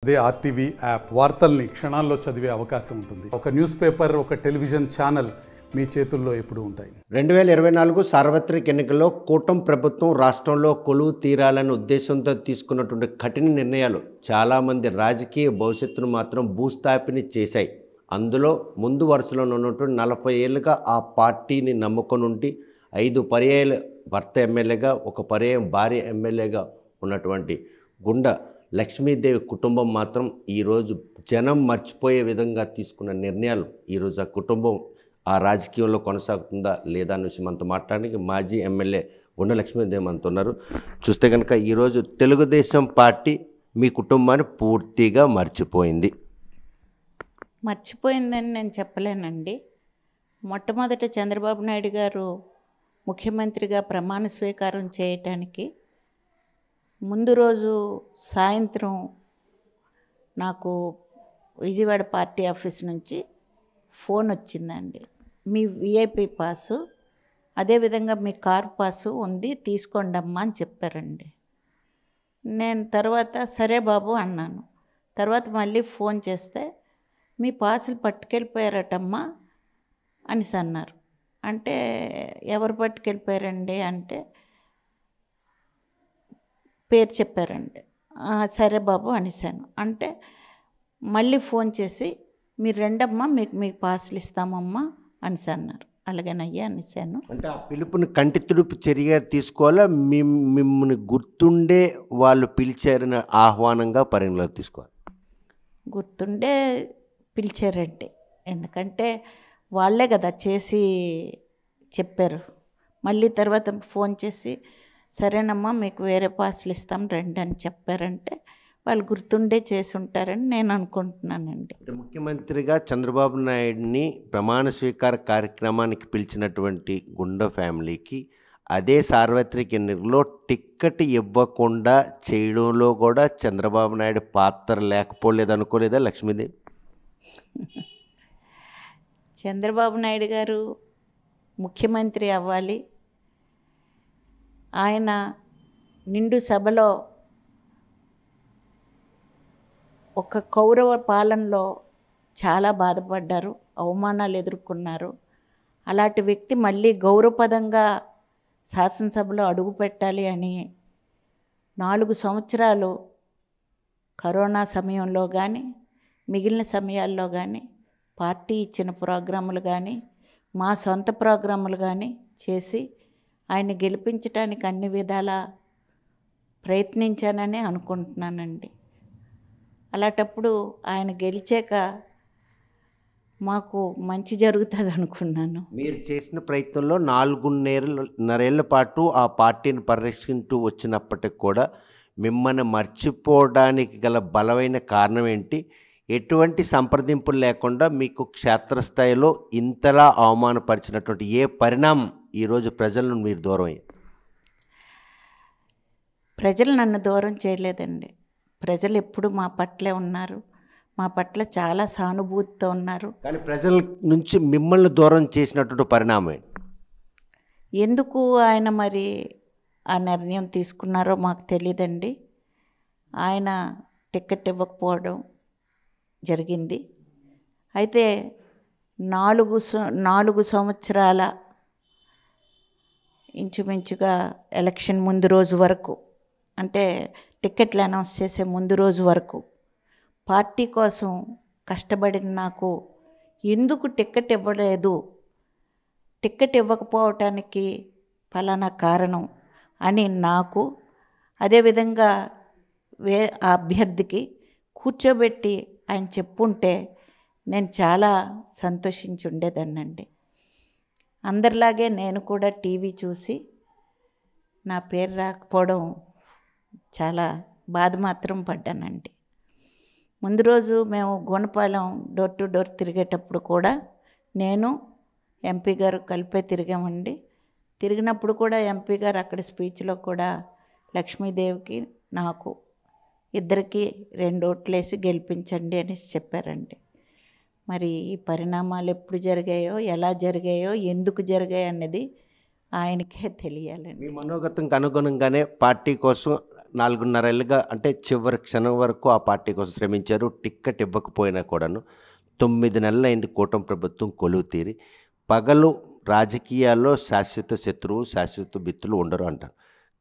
అదే RTV app వార్తల్ని క్షణాల్లో చదివే అవకాశం ఉంటుంది. ఒక న్యూస్ పేపర్, ఒక టెలివిజన్ ఛానల్ మీ చేతుల్లో ఎప్పుడూ ఉంటాయి. 2024 సార్వత్రిక ఎన్నికల్లో కూటమి ప్రభుత్వం రాష్ట్రంలో కొలువు తీరాలనే ఉద్దేశంతో తీసుకున్నటువంటి కఠిన నిర్ణయాలు చాలామంది రాజకీయ భవిష్యత్తును మాత్రం భూస్థాపిని చేశాయి. అందులో ముందు వరుసలో ఉన్నటువంటి 40 ఏళ్ళుగా ఆ పార్టీని నమ్ముకొని ఉండి 5 పర్యాయాలు భర్త ఎమ్మెల్యేగా, 1 పర్యాయం భార్య ఎమ్మెల్యేగా ఉన్నటువంటి గుండా లక్ష్మీదేవి కుటుంబం మాత్రం ఈరోజు జనం మర్చిపోయే విధంగా తీసుకున్న నిర్ణయాలు ఈరోజు ఆ కుటుంబం ఆ రాజకీయంలో కొనసాగుతుందా లేదా అనే విషయం మనతో మాట్లాడడానికి మాజీ ఎమ్మెల్యే గుండా లక్ష్మీదేవి మనతో ఉన్నారు. చూస్తే కనుక ఈరోజు తెలుగుదేశం పార్టీ మీ కుటుంబాన్ని పూర్తిగా మర్చిపోయిందని నేను చెప్పలేనండి. మొట్టమొదట చంద్రబాబు నాయుడు గారు ముఖ్యమంత్రిగా ప్రమాణ స్వీకారం చేయటానికి ముందు రోజు సాయంత్రం నాకు విజయవాడ పార్టీ ఆఫీస్ నుంచి ఫోన్ వచ్చిందండి. మీ విఐపి పాసు, అదేవిధంగా మీ కారు పాసు ఉంది, తీసుకోండమ్మా అని చెప్పారండి. నేను తర్వాత సరే బాబు అన్నాను. తర్వాత మళ్ళీ ఫోన్ చేస్తే మీ పాసులు పట్టుకెళ్ళిపోయారటమ్మా అనేసి అన్నారు. అంటే ఎవరు పట్టుకెళ్ళిపోయారండి అంటే పేరు చెప్పారండి. సరే బాబు అనేసాను. అంటే మళ్ళీ ఫోన్ చేసి మీరు రెండమ్మా, మీకు పాసులు ఇస్తామమ్మా అనేసి అన్నారు. అలాగేనయ్యా అనేసాను. అంటే ఆ పిలుపుని కంటి తుడుపు చర్య తీసుకోవాలా, మిమ్మల్ని గుర్తుండే వాళ్ళు పిలిచారని ఆహ్వానంగా పరిగణలోకి తీసుకోవాలి? గుర్తుండే పిలిచారంటే, ఎందుకంటే వాళ్ళే కదా చేసి చెప్పారు. మళ్ళీ తర్వాత ఫోన్ చేసి సరేనమ్మా మీకు వేరే పాసులు ఇస్తాం రండి అని చెప్పారంటే వాళ్ళు గుర్తుండే చేసి ఉంటారని నేను అనుకుంటున్నానండి. ముఖ్యమంత్రిగా చంద్రబాబు నాయుడిని ప్రమాణ స్వీకార కార్యక్రమానికి పిలిచినటువంటి గుండా ఫ్యామిలీకి అదే సార్వత్రిక ఎన్నికల్లో టిక్కెట్ ఇవ్వకుండా చేయడంలో కూడా చంద్రబాబు నాయుడు పాత్ర లేకపోలేదు అనుకోలేదా లక్ష్మీదేవి? చంద్రబాబు నాయుడు గారు ముఖ్యమంత్రి అవ్వాలి, ఆయన నిండు సభలో ఒక కౌరవ పాలనలో చాలా బాధపడ్డారు, అవమానాలు ఎదుర్కొన్నారు. అలాంటి వ్యక్తి మళ్ళీ గౌరవపదంగా శాసనసభలో అడుగు పెట్టాలి అని 4 సంవత్సరాలు కరోనా సమయంలో కానీ మిగిలిన సమయాల్లో కానీ పార్టీ ఇచ్చిన ప్రోగ్రాములు కానీ మా సొంత ప్రోగ్రాములు కానీ చేసి ఆయన గెలిపించడానికి అన్ని విధాలా ప్రయత్నించానని అనుకుంటున్నానండి. అలాంటప్పుడు ఆయన గెలిచాక మాకు మంచి జరుగుతుంది అనుకున్నాను. మీరు చేసిన ప్రయత్నంలో 4.5 పాటు ఆ పార్టీని పరిరక్షించూ వచ్చినప్పటికి కూడా మిమ్మల్ని మర్చిపోవడానికి గల బలమైన కారణం ఏంటి? ఎటువంటి సంప్రదింపులు లేకుండా మీకు క్షేత్రస్థాయిలో ఇంతలా అవమానపరిచినటువంటి ఏ పరిణామం ఈరోజు ప్రజలను మీరు దూరం అయ్యారు? ప్రజలు నన్ను దూరం చేయలేదండి. ప్రజలు ఎప్పుడు మా పట్లే ఉన్నారు, మా పట్ల చాలా సానుభూతితో ఉన్నారు. కానీ ప్రజల నుంచి మిమ్మల్ని దూరం చేసినటువంటి పరిణామం ఎందుకు ఆయన మరి ఆ నిర్ణయం తీసుకున్నారో మాకు తెలియదండి. ఆయన టికెట్ ఇవ్వకపోవడం జరిగింది. అయితే 4 సంవత్సరాల ఇంచుమించుగా ఎలక్షన్ ముందు రోజు వరకు, అంటే టికెట్లు అనౌన్స్ చేసే ముందు రోజు వరకు పార్టీ కోసం కష్టపడిన నాకు ఎందుకు టికెట్ ఇవ్వలేదు, టికెట్ ఇవ్వకపోవటానికి ఫలానా కారణం అని నాకు, అదేవిధంగా ఆ అభ్యర్థికి కూర్చోబెట్టి ఆయన చెప్పుంటే నేను చాలా సంతోషించి ఉండేదాన్నండి. అందరిలాగే నేను కూడా టీవీ చూసి నా పేరు రాకపోవడం చాలా బాధ మాత్రం పడ్డానండి. ముందు రోజు మేము గుణపాలెం డోర్ టు డోర్ తిరిగేటప్పుడు కూడా నేను ఎంపీ గారు కలిపే తిరిగామండి. తిరిగినప్పుడు కూడా ఎంపీ గారు అక్కడ స్పీచ్లో కూడా లక్ష్మీదేవికి నాకు ఇద్దరికి 2 ఓట్లేసి గెలిపించండి అనేసి చెప్పారండి. మరి ఈ పరిణామాలు ఎప్పుడు జరిగాయో, ఎలా జరిగాయో, ఎందుకు జరిగాయో అన్నది ఆయనకే తెలియాలండి. మీ మనోగతంకి అనుగుణంగానే పార్టీ కోసం 4.5 ఏళ్ళుగా అంటే చివరి క్షణం వరకు ఆ పార్టీ కోసం శ్రమించారు. టిక్కెట్ ఇవ్వకపోయినా కూడాను. 9 నెలలైంది కూటమి ప్రభుత్వం కొలువు తీరి. పగలు రాజకీయాల్లో శాశ్వత శత్రువు, శాశ్వత మిత్రులు ఉండరు అంటారు.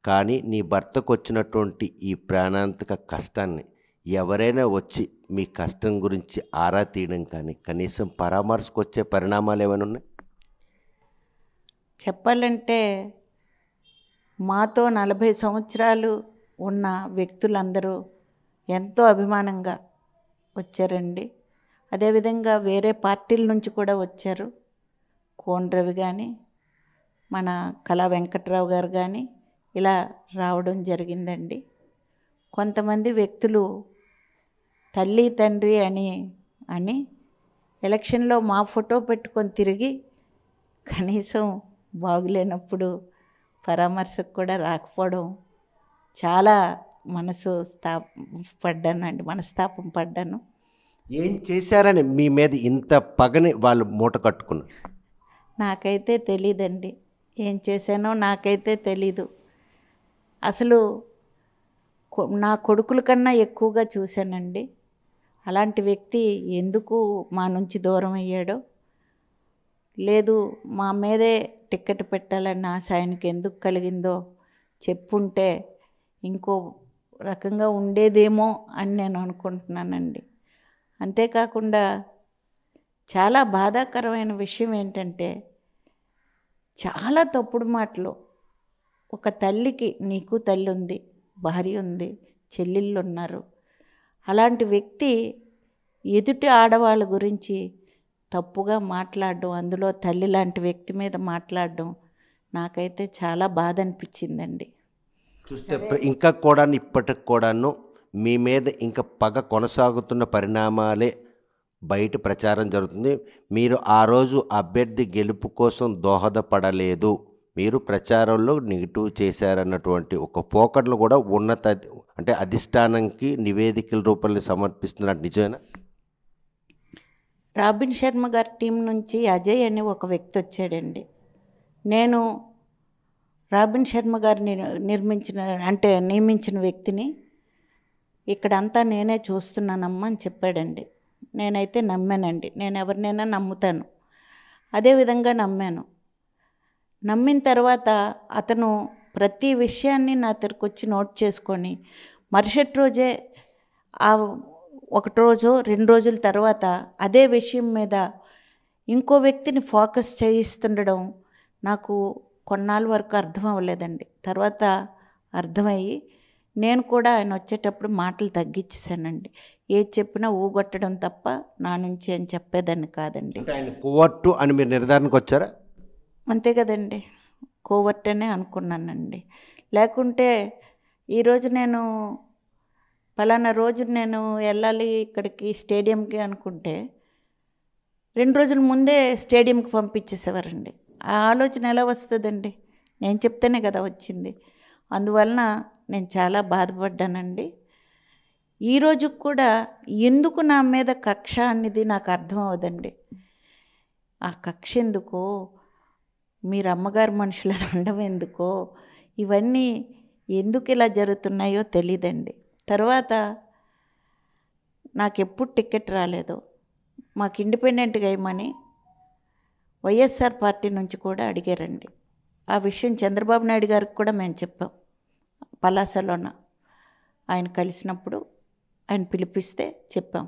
కానీ నీ భర్తకు వచ్చినటువంటి ఈ ప్రాణాంతక కష్టాన్ని ఎవరైనా వచ్చి మీ కష్టం గురించి ఆరా తీయడం కానీ, కనీసం పరామర్శకు వచ్చే పరిణామాలు ఏమైనా ఉన్నాయి? చెప్పాలంటే మాతో 40 సంవత్సరాలు ఉన్న వ్యక్తులందరూ ఎంతో అభిమానంగా వచ్చారండి. అదేవిధంగా వేరే పార్టీల నుంచి కూడా వచ్చారు. కోన్ రవి కానీ, మన కళా వెంకట్రావు గారు కానీ ఇలా రావడం జరిగిందండి. కొంతమంది వ్యక్తులు తల్లి తండ్రి అని ఎలక్షన్లో మా ఫోటో పెట్టుకొని తిరిగి కనీసం బాగులేనప్పుడు పరామర్శకు కూడా రాకపోవడం చాలా మనస్తాపం పడ్డాను. ఏం చేశారని మీ మీద ఇంత పగని వాళ్ళు మూట కట్టుకున్నారు? నాకైతే తెలీదండి. ఏం చేశానో నాకైతే తెలీదు. అసలు నా కొడుకుల కన్నా ఎక్కువగా చూశానండి. అలాంటి వ్యక్తి ఎందుకు మా నుంచి దూరం అయ్యాడో, లేదు మా మీదే టిక్కెట్ పెట్టాలన్న ఆశ ఆయనకి ఎందుకు కలిగిందో చెప్పుంటే ఇంకో రకంగా ఉండేదేమో అని నేను అనుకుంటున్నానండి. అంతేకాకుండా చాలా బాధాకరమైన విషయం ఏంటంటే, చాలా తప్పుడు మాటలు. ఒక తల్లికి, నీకు తల్లి ఉంది, భార్య ఉంది, చెల్లెళ్ళు ఉన్నారు. అలాంటి వ్యక్తి ఎదుటి ఆడవాళ్ళ గురించి తప్పుగా మాట్లాడడం, అందులో తల్లి లాంటి వ్యక్తి మీద మాట్లాడడం నాకైతే చాలా బాధ అనిపించిందండి. చూస్తే ఇంకా కూడా ఇప్పటికి కూడాను మీ మీద ఇంకా పగ కొనసాగుతున్న పరిణామాలే బయట ప్రచారం జరుగుతుంది. మీరు ఆ రోజు అభ్యర్థి గెలుపు కోసం దోహదపడలేదు, మీరు ప్రచారంలో నెగిటివ్ చేశారన్నటువంటి ఒక పోకడలు కూడా అంటే అధిష్టానానికి నివేదికల రూపంలో సమర్పిస్తున్నట్టు నిజమేనా? రాబిన్ శర్మ గారి టీం నుంచి అజయ్ అని ఒక వ్యక్తి వచ్చాడండి. నేను రాబిన్ శర్మ గారు నియమించిన వ్యక్తిని ఇక్కడంతా నేనే చూస్తున్నానమ్మా అని చెప్పాడండి. నేనైతే నమ్మానండి. నేను ఎవరినైనా నమ్ముతాను. అదేవిధంగా నమ్మాను. నమ్మిన తర్వాత అతను ప్రతి విషయాన్ని నా దగ్గరకు వచ్చి నోట్ చేసుకొని మరుసటి రోజే ఒకటి రోజు 2 రోజుల తర్వాత అదే విషయం మీద ఇంకో వ్యక్తిని ఫోకస్ చేయిస్తుండడం నాకు కొన్నాళ్ళ వరకు అర్థం అవ్వలేదండి. తర్వాత అర్థమయ్యి నేను కూడా ఆయన వచ్చేటప్పుడు మాటలు తగ్గించేసానండి. ఏది చెప్పినా ఊగొట్టడం తప్ప నా నుంచి అని చెప్పేదాన్ని కాదండి. ఆయన కోవర్టు అని మీరు నిర్ధారణకు వచ్చారా? అంతే కదండి, కోవర్ట్ అనే అనుకున్నానండి. లేకుంటే ఈరోజు నేను పలానా రోజు నేను వెళ్ళాలి ఇక్కడికి స్టేడియంకి అనుకుంటే 2 రోజుల ముందే స్టేడియంకి పంపించేసేవారండి. ఆ ఆలోచన ఎలా వస్తుందండి? నేను చెప్తేనే కదా వచ్చింది. అందువలన నేను చాలా బాధపడ్డానండి. ఈరోజు కూడా ఎందుకు నా మీద కక్ష అనేది నాకు అర్థం అవ్వదండి. ఆ కక్ష ఎందుకో, మీరు అమ్మగారు మనుషులను అనడం ఎందుకో, ఇవన్నీ ఎందుకు ఇలా జరుగుతున్నాయో తెలీదండి. తర్వాత నాకు ఎప్పుడు టికెట్ రాలేదో మాకు ఇండిపెండెంట్గా వేయమని వైఎస్ఆర్ పార్టీ నుంచి కూడా అడిగారండి. ఆ విషయం చంద్రబాబు నాయుడు గారికి కూడా మేము చెప్పాం. పలాసలోన ఆయన కలిసినప్పుడు ఆయన పిలిపిస్తే చెప్పాం,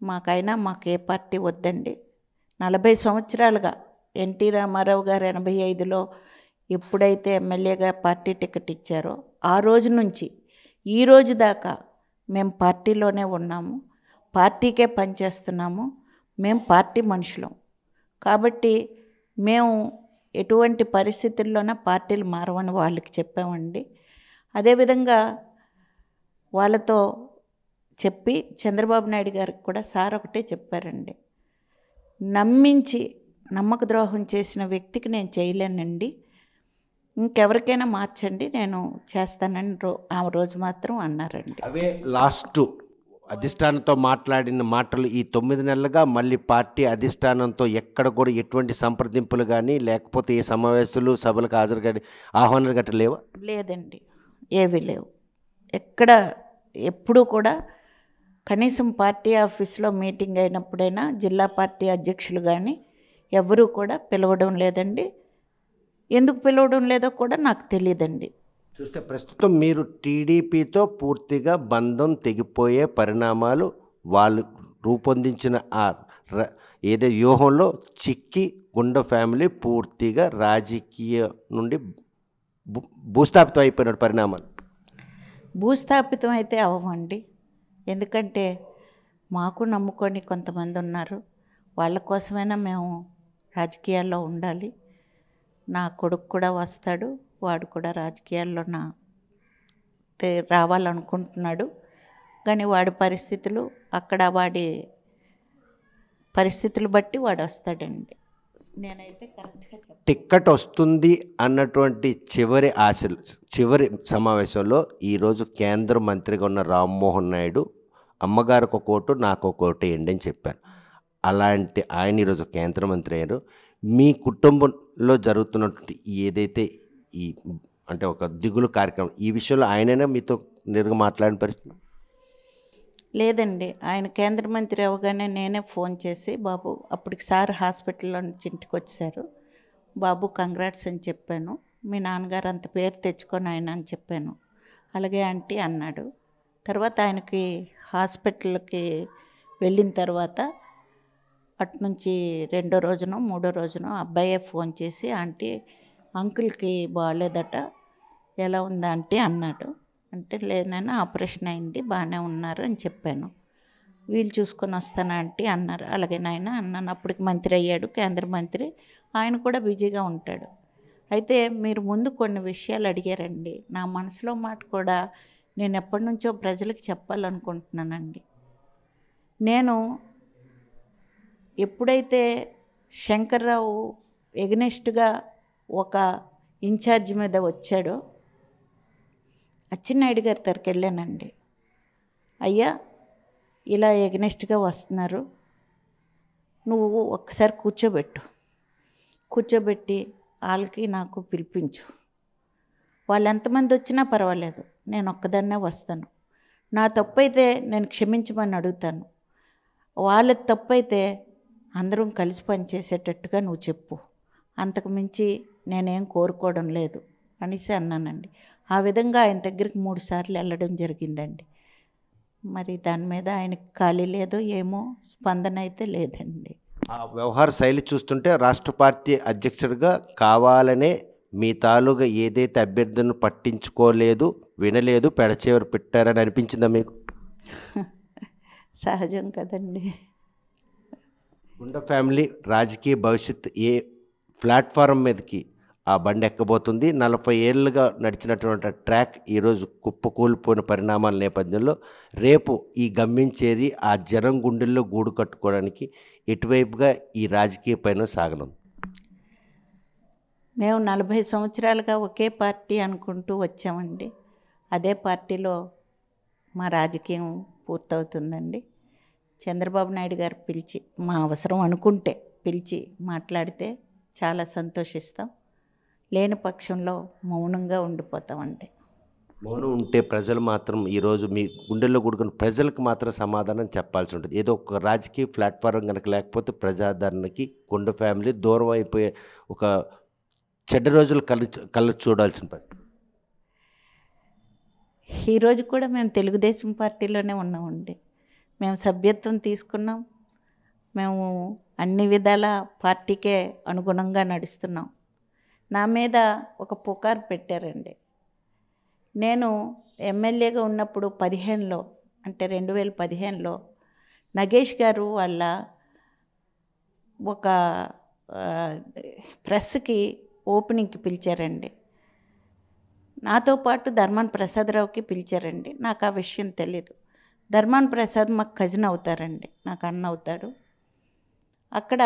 మాకు ఏ పార్టీ వద్దండి. 40 సంవత్సరాలుగా ఎన్టీ రామారావు గారు 85లో ఎప్పుడైతే ఎమ్మెల్యేగా పార్టీ టికెట్ ఇచ్చారో ఆ రోజు నుంచి ఈ రోజు దాకా మేము పార్టీలోనే ఉన్నాము, పార్టీకే పనిచేస్తున్నాము, మేము పార్టీ మనుషులం. కాబట్టి మేము ఎటువంటి పరిస్థితుల్లోనూ పార్టీలు మారవని వాళ్ళకి చెప్పామండి. అదేవిధంగా వాళ్ళతో చెప్పి చంద్రబాబు నాయుడు గారికి కూడా సార్ ఒకటే చెప్పారండి, నమ్మించి నమ్మక ద్రోహం చేసిన వ్యక్తికి నేను చేయలేనండి, ఇంకెవరికైనా మార్చండి, నేను చేస్తానని ఆ రోజు మాత్రం అన్నారండి. అవే లాస్ట్ అధిష్టానంతో మాట్లాడిన మాటలు. ఈ 9 నెలలుగా మళ్ళీ పార్టీ అధిష్టానంతో ఎక్కడ కూడా ఎటువంటి సంప్రదింపులు కానీ లేకపోతే ఏ సమావేశాలు సభలకు హాజరు కానీ ఆహ్వానాలు గట్రా లేవా? లేదండి, ఏవీ లేవు. ఎక్కడ ఎప్పుడూ కూడా కనీసం పార్టీ ఆఫీస్లో మీటింగ్ అయినప్పుడైనా జిల్లా పార్టీ అధ్యక్షులు కానీ ఎవరూ కూడా పిలవడం లేదండి. ఎందుకు పిలవడం లేదో కూడా నాకు తెలియదండి. చూస్తే ప్రస్తుతం మీరు టీడీపీతో పూర్తిగా బంధం తెగిపోయే పరిణామాలు వాళ్ళు రూపొందించిన ఏదో వ్యూహంలో చిక్కి గుండ ఫ్యామిలీ పూర్తిగా రాజకీయ నుండి భూస్థాపితం అయిపోయిన పరిణామాలు. భూస్థాపితం అయితే అవ్వమండి. ఎందుకంటే మాకు నమ్ముకొని కొంతమంది ఉన్నారు. వాళ్ళ కోసమైనా మేము రాజకీయాల్లో ఉండాలి. నా కొడుకు కూడా వస్తాడు, వాడు కూడా రాజకీయాల్లో రావాలనుకుంటున్నాడు. కానీ వాడి పరిస్థితులు అక్కడ వాడి పరిస్థితులు బట్టి వాడు వస్తాడండి. నేనైతే కరెక్ట్గా టిక్కెట్ వస్తుంది అన్నటువంటి చివరి సమావేశంలో ఈరోజు కేంద్ర మంత్రిగా ఉన్న రామ్మోహన్ నాయుడు అమ్మగారికి ఒక ఓటు నాకు ఒక ఓటు వేయండి అని చెప్పారు. అలాంటి ఆయన ఈరోజు కేంద్ర మంత్రి అయ్యారు. మీ కుటుంబంలో జరుగుతున్నటువంటి ఏదైతే ఈ అంటే ఒక దిగులు కార్యక్రమం ఈ విషయంలో ఆయనైనా మీతో నేరుగా మాట్లాడిన పరిస్థితి లేదండి. ఆయన కేంద్ర మంత్రి అవగానే నేనే ఫోన్ చేసి, బాబు అప్పటికి సార్ హాస్పిటల్లో నుంచి ఇంటికి వచ్చారు, బాబు కంగ్రాట్స్ అని చెప్పాను. మీ నాన్నగారు అంత పేరు తెచ్చుకొని ఆయన అని చెప్పాను. అలాగే ఆంటీ అన్నాడు. తర్వాత ఆయనకి హాస్పిటల్కి వెళ్ళిన తర్వాత అటునుంచి 2వ రోజునో 3వ రోజునో అబ్బాయే ఫోన్ చేసి, ఆంటీ అంకుల్కి బాగాలేదట, ఎలా ఉందా ఆంటీ అన్నాడు. అంటే లేదైనా ఆపరేషన్ అయింది, బాగానే ఉన్నారు అని చెప్పాను. వీళ్ళు చూసుకొని వస్తాను ఆంటీ అన్నారు. అలాగే నాయన అన్నాను. అప్పటికి మంత్రి అయ్యాడు, కేంద్ర మంత్రి. ఆయన కూడా బిజీగా ఉంటాడు. అయితే మీరు ముందు కొన్ని విషయాలు అడిగారండి. నా మనసులో మాట కూడా నేను ఎప్పటి నుంచో ప్రజలకు చెప్పాలనుకుంటున్నానండి. నేను ఎప్పుడైతే శంకర్రావు ఎగనెస్ట్గా ఒక ఇన్ఛార్జ్ మీద వచ్చాడో అచ్చెన్నాయుడు గారి దగ్గరికి వెళ్ళానండి. అయ్యా ఇలా ఎగనెస్ట్గా వస్తున్నారు, నువ్వు ఒక్కసారి కూర్చోబెట్టి వాళ్ళకి నాకు పిలిపించు. వాళ్ళు ఎంతమంది వచ్చినా పర్వాలేదు, నేను ఒక్కదాన్నే వస్తాను. నా తప్పైతే నేను క్షమించమని అడుగుతాను, వాళ్ళ తప్పైతే అందరం కలిసి పనిచేసేటట్టుగా నువ్వు చెప్పు, అంతకు మించి నేనేం కోరుకోవడం లేదు అనేసి అన్నానండి. ఆ విధంగా ఆయన దగ్గరికి 3 సార్లు వెళ్ళడం జరిగిందండి. మరి దాని మీద ఆయనకి ఖాళీ లేదో ఏమో, స్పందన అయితే లేదండి. ఆ వ్యవహార శైలి చూస్తుంటే రాష్ట్ర పార్టీ అధ్యక్షుడిగా కావాలనే మీ తాలూగా ఏదైతే అభ్యర్థులను పట్టించుకోలేదు, వినలేదు, పెడచేవరు పెట్టారని అనిపించిందా మీకు? సహజం కదండి. గుండా ఫ్యామిలీ రాజకీయ భవిష్యత్తు ఏ ప్లాట్ఫారం మీదకి ఆ బండి ఎక్కబోతుంది? 40 ఏళ్ళుగా నడిచినటువంటి ట్రాక్ ఈరోజు కుప్పకూలిపోయిన పరిణామాల నేపథ్యంలో రేపు ఈ గమ్యం చేరి ఆ జనం గుండెల్లో గూడు కట్టుకోవడానికి ఎటువైపుగా ఈ రాజకీయ పయనం సాగనుంది? మేము 40 సంవత్సరాలుగా ఒకే పార్టీ అనుకుంటూ వచ్చామండి. అదే పార్టీలో మా రాజకీయం పూర్తవుతుందండి. చంద్రబాబు నాయుడు గారు పిలిచి, మా అవసరం అనుకుంటే పిలిచి మాట్లాడితే చాలా సంతోషిస్తాం. లేని పక్షంలో మౌనంగా ఉండిపోతామండి. మౌనం ఉంటే ప్రజలు మాత్రం ఈరోజు మీ గుండెల్లో కూడుకున్న ప్రజలకు మాత్రం సమాధానం చెప్పాల్సి ఉంటుంది. ఏదో ఒక రాజకీయ ప్లాట్ఫారం కనుక లేకపోతే ప్రజాదరణకి గుండా ఫ్యామిలీ దూరం అయిపోయే ఒక చెడ్డ రోజులు కళ్ళు చూడాల్సిన పని. ఈరోజు కూడా మేము తెలుగుదేశం పార్టీలోనే ఉన్నామండి. మేము సభ్యత్వం తీసుకున్నాం. మేము అన్ని విధాల పార్టీకే అనుగుణంగా నడుస్తున్నాం. నా మీద ఒక పుకారు పెట్టారండి. నేను ఎమ్మెల్యేగా ఉన్నప్పుడు 15లో, అంటే 2015లో నగేష్ గారు వాళ్ళ ఒక ప్రెస్కి ఓపెనింగ్కి పిలిచారండి. నాతో పాటు ధర్మాన ప్రసాదరావుకి పిలిచారండి. నాకు ఆ విషయం తెలీదు. ధర్మాన ప్రసాద్ మాకు కజిన్ అవుతారండి, నాకు అన్న అవుతాడు. అక్కడ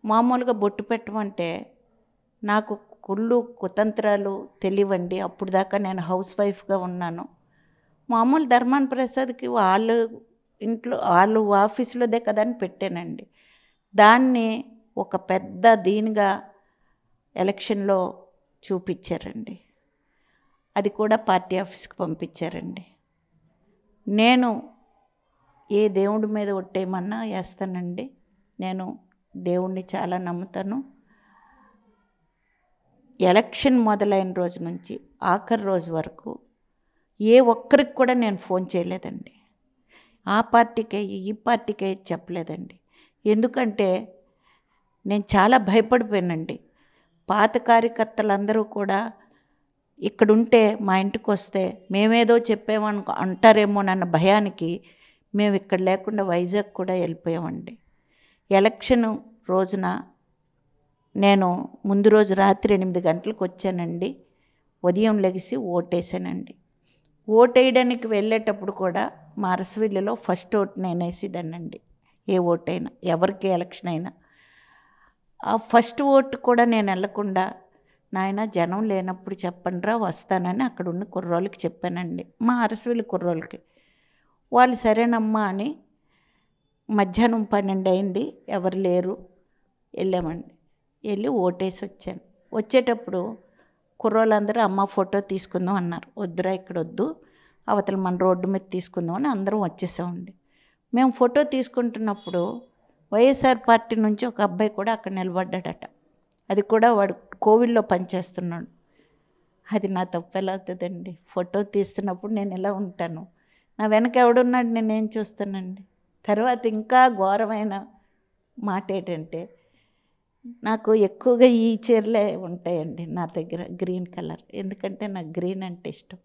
మామూలుగా బొట్టు పెట్టమంటే నాకు కుళ్ళు కుతంత్రాలు తెలియవండి. అప్పుడు దాకా నేను హౌస్ వైఫ్గా ఉన్నాను. మామూలు ధర్మాన ప్రసాద్కి వాళ్ళు ఇంట్లో వాళ్ళు ఆఫీసులోదే కదా అని పెట్టానండి. దాన్ని ఒక పెద్ద దీనిగా ఎలక్షన్లో చూపించారండి. అది కూడా పార్టీ ఆఫీస్కి పంపించారండి. నేను ఏ దేవుడి మీద ఒట్టేయమన్నా వేస్తానండి. నేను దేవుణ్ణి చాలా నమ్ముతాను. ఎలక్షన్ మొదలైన రోజు నుంచి ఆఖరి రోజు వరకు ఏ ఒక్కరికి కూడా నేను ఫోన్ చేయలేదండి. ఆ పార్టీకే ఈ పార్టీకే చెప్పలేదండి. ఎందుకంటే నేను చాలా భయపడిపోయానండి. పాత కార్యకర్తలందరూ కూడా ఇక్కడుంటే మా ఇంటికి వస్తే మేమేదో అంటారేమోనన్న భయానికి మేము ఇక్కడ లేకుండా వైజాగ్ కూడా వెళ్ళిపోయామండి. ఎలక్షన్ రోజున నేను ముందు రోజు రాత్రి 8 గంటలకు వచ్చానండి. ఉదయం లెగిసి ఓటేసానండి. ఓటేయడానికి వెళ్ళేటప్పుడు కూడా మా అరసవిల్లిలో ఫస్ట్ ఓటు నేను వేసేదానండి. ఏ ఓటైనా ఎవరికి ఎలక్షన్ అయినా ఆ ఫస్ట్ ఓటు కూడా నేను వెళ్ళకుండా, నాయన జనం లేనప్పుడు చెప్పండిరా వస్తానని అక్కడ ఉన్న కుర్రోళ్ళకి చెప్పానండి. మా అరసవిల్లి కుర్రోళ్ళకి. వాళ్ళు సరేనమ్మా అని మధ్యాహ్నం 12 అయింది, ఎవరు లేరు, వెళ్ళామండి. వెళ్ళి ఓటేసి వచ్చాను. వచ్చేటప్పుడు కుర్రోళ్ళందరూ అమ్మ ఫోటో తీసుకుందాం అన్నారు. వద్దురా ఇక్కడ వద్దు, అవతల మన రోడ్డు మీద తీసుకుందాం అని అందరం వచ్చేసామండి. మేము ఫోటో తీసుకుంటున్నప్పుడు వైఎస్ఆర్ పార్టీ నుంచి ఒక అబ్బాయి కూడా అక్కడ నిలబడ్డాడట. అది కూడా వాడు కోవిడ్లో పనిచేస్తున్నాడు. అది నా తప్పు ఎలా అవుతుందండి? ఫోటో తీస్తున్నప్పుడు నేను ఎలా ఉంటాను? నా వెనక ఎవడున్నాడు, నేనేం చూస్తానండి? తర్వాత ఇంకా ఘోరమైన మాట ఏంటంటే, నాకు ఎక్కువగా ఈ చీరలే ఉంటాయండి నా దగ్గర, గ్రీన్ కలర్. ఎందుకంటే నాకు గ్రీన్ అంటే ఇష్టం.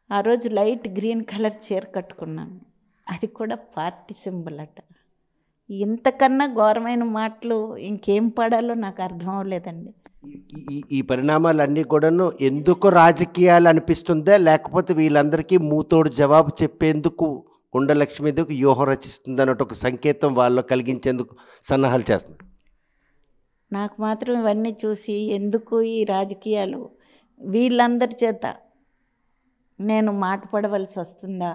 ఆ రోజు లైట్ గ్రీన్ కలర్ చీర కట్టుకున్నాను. అది కూడా పార్టీ సింబల్ అట. ఇంతకన్నా ఘోరమైన మాటలు ఇంకేం పాడాలో నాకు అర్థం అవ్వలేదండి. ఈ పరిణామాలన్నీ కూడాను ఎందుకు రాజకీయాలు అనిపిస్తుందా, లేకపోతే వీళ్ళందరికీ మూతోడు జవాబు చెప్పేందుకు గుండలక్ష్మీదేవికి వ్యూహం రచిస్తుంది అన్నట్టు ఒక సంకేతం వాళ్ళు కలిగించేందుకు సన్నాహాలు చేస్తుంది? నాకు మాత్రం ఇవన్నీ చూసి ఎందుకు ఈ రాజకీయాలు వీళ్ళందరి చేత నేను మాట పడవలసి వస్తుందా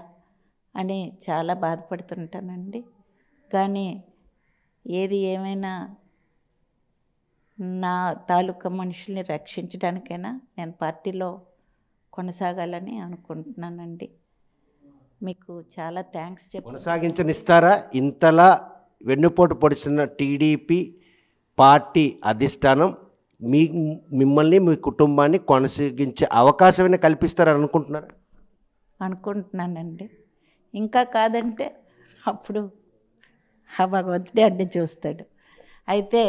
అని చాలా బాధపడుతుంటానండి. కానీ ఏది ఏమైనా నా తాలూకా మనుషుల్ని రక్షించడానికైనా నేను పార్టీలో కొనసాగాలని అనుకుంటున్నానండి. మీకు చాలా థ్యాంక్స్ కొనసాగించనిస్తారా? ఇంతలా వెన్నుపోటు పొడిచిన టీడీపీ పార్టీ అధిష్టానం మిమ్మల్ని మీ కుటుంబాన్ని కొనసాగించే అవకాశమైనా కల్పిస్తారని అనుకుంటున్నారా? అనుకుంటున్నానండి. ఇంకా కాదంటే అప్పుడు ఆ భగవంతుడే అన్ని చూస్తాడు. అయితే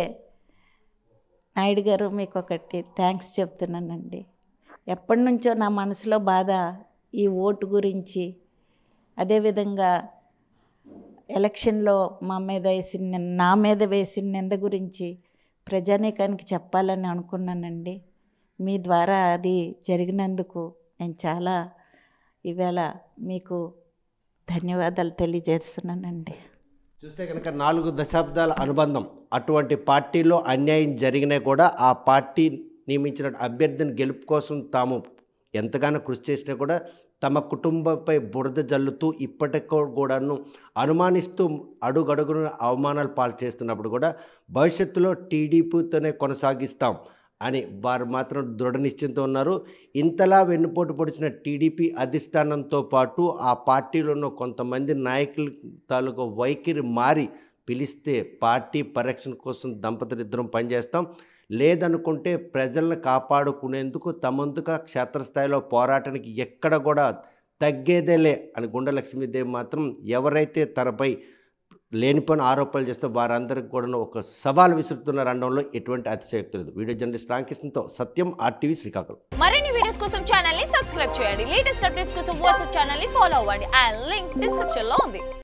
నాయుడు గారు మీకు ఒకటి థ్యాంక్స్ చెప్తున్నానండి. ఎప్పటి నుంచో నా మనసులో బాధ ఈ ఓటు గురించి, అదేవిధంగా ఎలక్షన్లో నా మీద వేసిన నింద గురించి ప్రజానీకానికి చెప్పాలని అనుకున్నానండి. మీ ద్వారా అది జరిగినందుకు నేను చాలా ఇవాళ మీకు ధన్యవాదాలు తెలియజేస్తున్నానండి. చూస్తే కనుక 4 దశాబ్దాల అనుబంధం, అటువంటి పార్టీలో అన్యాయం జరిగినా కూడా ఆ పార్టీ నియమించిన అభ్యర్థిని గెలుపు కోసం తాము ఎంతగానో కృషి చేసినా కూడా తమ కుటుంబంపై బురద జల్లుతూ ఇప్పటికీ కూడాను అనుమానిస్తూ అడుగడుగున అవమానాలు పాలు చేస్తున్నప్పుడు కూడా భవిష్యత్తులో టీడీపీతోనే కొనసాగిస్తాం అని వారు మాత్రం దృఢ నిశ్చయంతో ఉన్నారు. ఇంతలా వెన్నుపోటు పొడిచిన టీడీపీ అధిష్టానంతో పాటు ఆ పార్టీలో ఉన్న కొంతమంది నాయకుల తాలూకు వైఖరి మారి పిలిస్తే పార్టీ పరిరక్షణ కోసం దంపతులిద్దరం పనిచేస్తాం, లేదనుకుంటే ప్రజలను కాపాడుకునేందుకు తమందుగా క్షేత్రస్థాయిలో పోరాటానికి ఎక్కడ కూడా తగ్గేదేలే అని గుండలక్ష్మీదేవి మాత్రం ఎవరైతే తనపై లేనిపోయిన ఆరోపణలు చేస్తే వారందరికీ కూడా ఒక సవాల్ విసురుతున్నారు అనడంలో ఎటువంటి అతిశయోక్తి లేదు. వీడియో జర్నలిస్ట్ రామకృష్ణతో సత్యం, RTV శ్రీకాకుళం. మరిన్ని వీడియోస్ కోసం ఛానల్ ని సబ్స్క్రైబ్ చేయండి. లేటెస్ట్ అప్డేట్స్ కోసం వాట్సాప్ ఛానల్ ని ఫాలో అవ్వండి. ఆ లింక్ డిస్క్రిప్షన్ లో ఉంది.